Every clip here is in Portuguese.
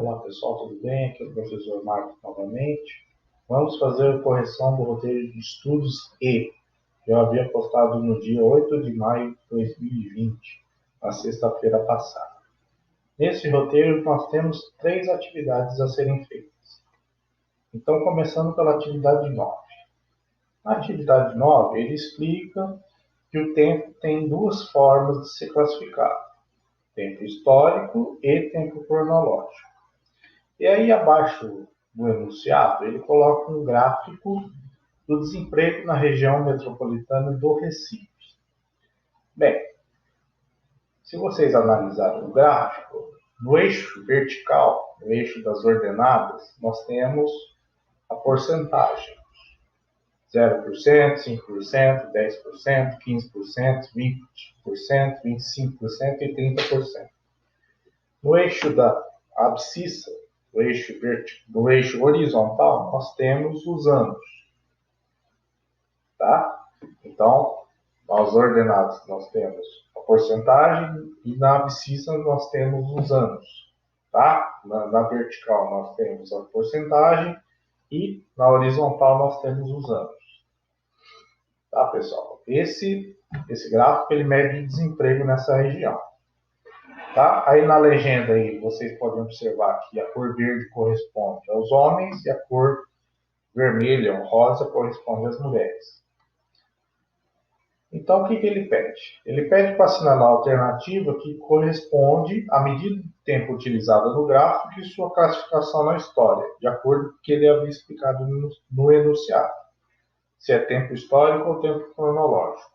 Olá pessoal, tudo bem? Aqui é o professor Marcos novamente. Vamos fazer a correção do roteiro de estudos E, que eu havia postado no dia 8 de maio de 2020, na sexta-feira passada. Nesse roteiro nós temos 3 atividades a serem feitas. Então, começando pela atividade 9. Na atividade 9, ele explica que o tempo tem 2 formas de ser classificado: tempo histórico e tempo cronológico. E aí, abaixo do enunciado, ele coloca um gráfico do desemprego na região metropolitana do Recife. Bem, se vocês analisarem o gráfico, no eixo vertical, no eixo das ordenadas, nós temos a porcentagem: 0%, 5%, 10%, 15%, 20%, 25% e 30%. No eixo da abscissa, no eixo horizontal, nós temos os anos. Tá? Então, nas ordenadas nós temos a porcentagem e na abscissa nós temos os anos. Tá? Na vertical nós temos a porcentagem e na horizontal nós temos os anos. Tá, pessoal? Esse gráfico ele mede o desemprego nessa região. Tá? Aí na legenda aí, vocês podem observar que a cor verde corresponde aos homens e a cor vermelha ou rosa corresponde às mulheres. Então, o que ele pede? Ele pede para assinalar a alternativa que corresponde à medida de tempo utilizada no gráfico e sua classificação na história, de acordo com o que ele havia explicado no enunciado. Se é tempo histórico ou tempo cronológico.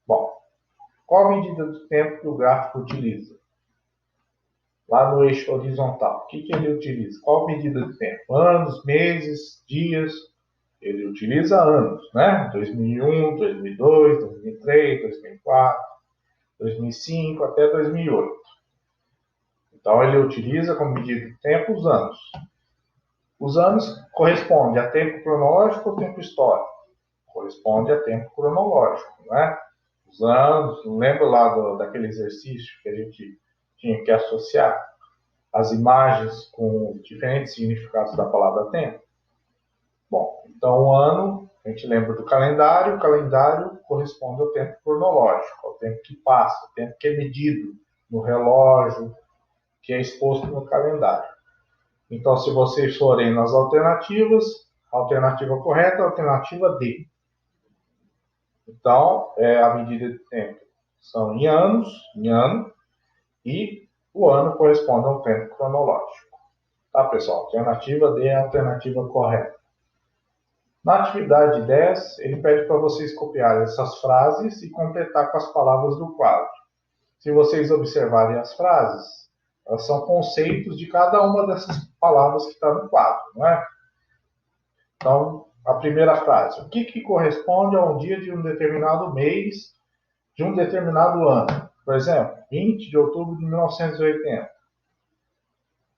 Bom, qual a medida do tempo que o gráfico utiliza? Lá no eixo horizontal, o que ele utiliza? Qual a medida de tempo? Anos, meses, dias? Ele utiliza anos, né? 2001, 2002, 2003, 2004, 2005 até 2008. Então, ele utiliza como medida de tempo os anos. Os anos correspondem a tempo cronológico ou tempo histórico? Corresponde a tempo cronológico, né? Os anos, lembra lá daquele exercício que a gente tinha que associar as imagens com diferentes significados da palavra tempo? Bom, então o ano, a gente lembra do calendário, o calendário corresponde ao tempo cronológico, ao tempo que passa, ao tempo que é medido no relógio, que é exposto no calendário. Então, se vocês forem nas alternativas, a alternativa correta é a alternativa D. Então, a medida de tempo são em ano, e o ano corresponde ao tempo cronológico. Tá, pessoal? A alternativa D é a alternativa correta. Na atividade 10, ele pede para vocês copiarem essas frases e completar com as palavras do quadro. Se vocês observarem as frases, elas são conceitos de cada uma dessas palavras que está no quadro, não é? Então, a primeira frase: o que corresponde a um dia de um determinado mês, de um determinado ano? Por exemplo, 20 de outubro de 1980.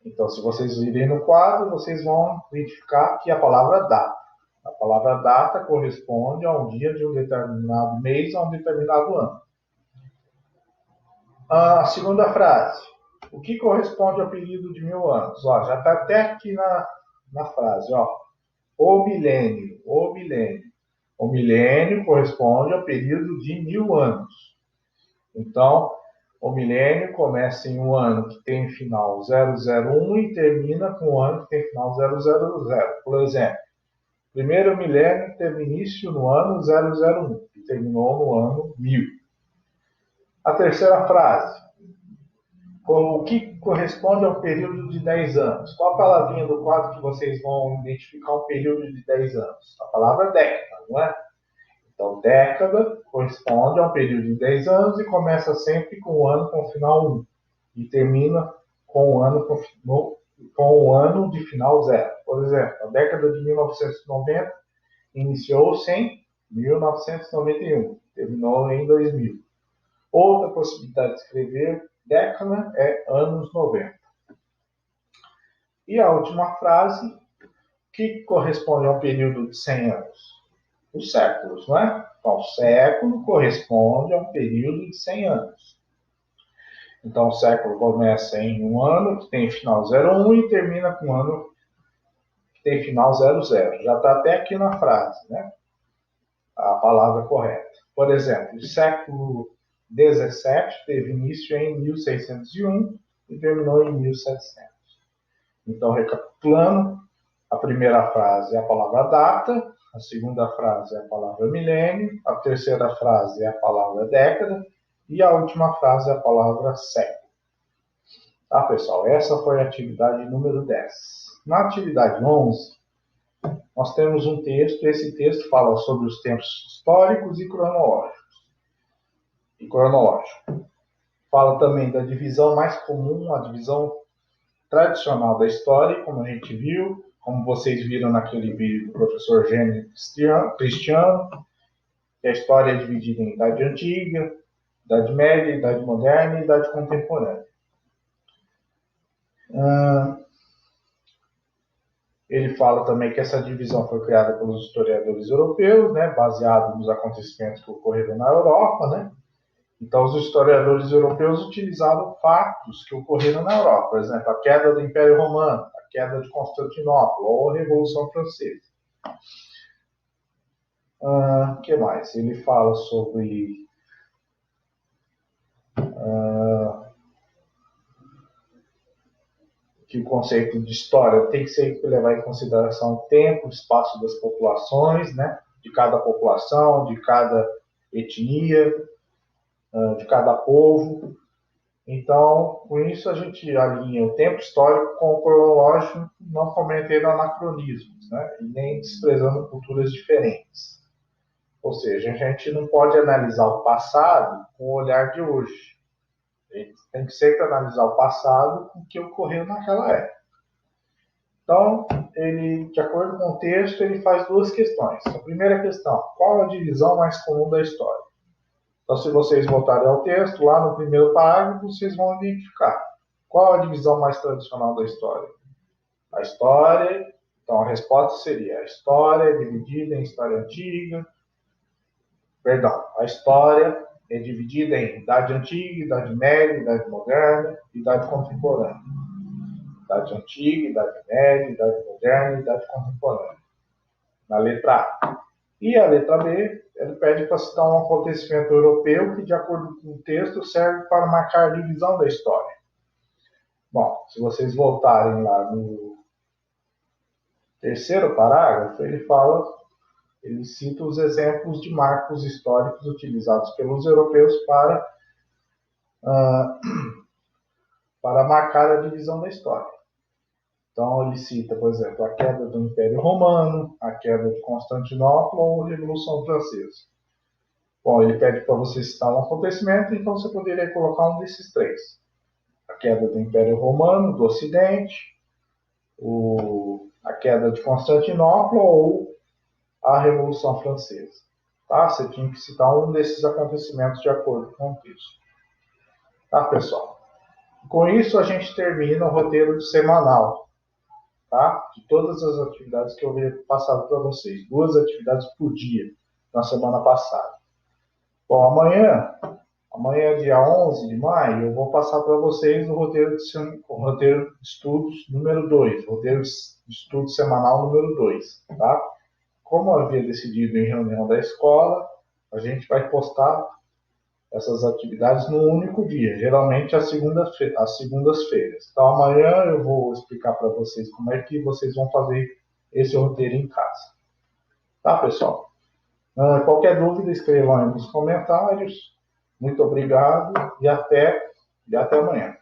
Então, se vocês virem no quadro, vocês vão identificar que a palavra data. A palavra data corresponde a um dia de um determinado mês a um determinado ano. A segunda frase: o que corresponde ao período de 1000 anos? Ó, já está até aqui na frase, ó. O milênio. O milênio corresponde ao período de 1000 anos. Então, o milênio começa em um ano que tem final 001 e termina com um ano que tem final 000. Por exemplo, o primeiro milênio teve início no ano 001 e terminou no ano 1000. A terceira frase: o que corresponde ao período de 10 anos? Qual a palavrinha do quadro que vocês vão identificar um período de 10 anos? A palavra década, não é? Então, década corresponde a um período de 10 anos e começa sempre com o ano com final 1 e termina com o ano de final 0. Por exemplo, a década de 1990 iniciou-se em 1991, terminou em 2000. Outra possibilidade de escrever década é anos 90. E a última frase: que corresponde a um período de 100 anos? Os séculos, não é? Então, século corresponde a um período de 100 anos. Então, o século começa em um ano que tem final 01 e termina com um ano que tem final 00. Já está até aqui na frase, né? A palavra correta. Por exemplo, o século 17 teve início em 1601 e terminou em 1700. Então, recapitulando, a primeira frase é a palavra data, a segunda frase é a palavra milênio, a terceira frase é a palavra década e a última frase é a palavra século. Tá, pessoal? Essa foi a atividade número 10. Na atividade 11, nós temos um texto, esse texto fala sobre os tempos históricos e cronológico. Fala também da divisão mais comum, a divisão tradicional da história, como a gente viu, como vocês viram naquele vídeo do professor Gênio Cristiano, que a história é dividida em Idade Antiga, Idade Média, Idade Moderna e Idade Contemporânea. Ele fala também que essa divisão foi criada pelos historiadores europeus, né, baseado nos acontecimentos que ocorreram na Europa, né? Então, os historiadores europeus utilizaram fatos que ocorreram na Europa, por exemplo, a queda do Império Romano, a queda de Constantinopla ou a Revolução Francesa. O que mais? Ele fala sobre que o conceito de história tem que sempre levar em consideração o tempo, o espaço das populações, né? De cada população, de cada etnia, de cada povo. Então, com isso, a gente alinha o tempo histórico com o cronológico, não cometendo anacronismos, né? E nem desprezando culturas diferentes. Ou seja, a gente não pode analisar o passado com o olhar de hoje. A gente tem que sempre analisar o passado com o que ocorreu naquela época. Então, ele, de acordo com o texto, ele faz duas questões. A primeira questão, qual a divisão mais comum da história? Então, se vocês voltarem ao texto, lá no primeiro parágrafo, vocês vão identificar qual a divisão mais tradicional da história. A história, então a resposta seria a história é dividida em história antiga, a história é dividida em Idade Antiga, Idade Média, Idade Moderna e Idade Contemporânea. Idade Antiga, Idade Média, Idade Moderna e Idade Contemporânea. Na letra A. E a letra B, ele pede para citar um acontecimento europeu que, de acordo com o texto, serve para marcar a divisão da história. Bom, se vocês voltarem lá no terceiro parágrafo, ele cita os exemplos de marcos históricos utilizados pelos europeus para marcar a divisão da história. Então, ele cita, por exemplo, a queda do Império Romano, a queda de Constantinopla ou a Revolução Francesa. Bom, ele pede para você citar um acontecimento, então você poderia colocar um desses três. A queda do Império Romano, do Ocidente, a queda de Constantinopla ou a Revolução Francesa. Tá? Você tinha que citar um desses acontecimentos de acordo com o texto. Tá, pessoal? Com isso, a gente termina o roteiro semanal. Tá? De todas as atividades que eu havia passado para vocês. 2 atividades por dia na semana passada. Bom, amanhã dia 11 de maio, eu vou passar para vocês o roteiro de estudos número 2, roteiro de estudo semanal número 2, tá? Como eu havia decidido em reunião da escola, a gente vai postar essas atividades num único dia, geralmente às segundas-feiras. Então, amanhã eu vou explicar para vocês como é que vocês vão fazer esse roteiro em casa. Tá, pessoal? Qualquer dúvida, escrevam aí nos comentários. Muito obrigado e até amanhã.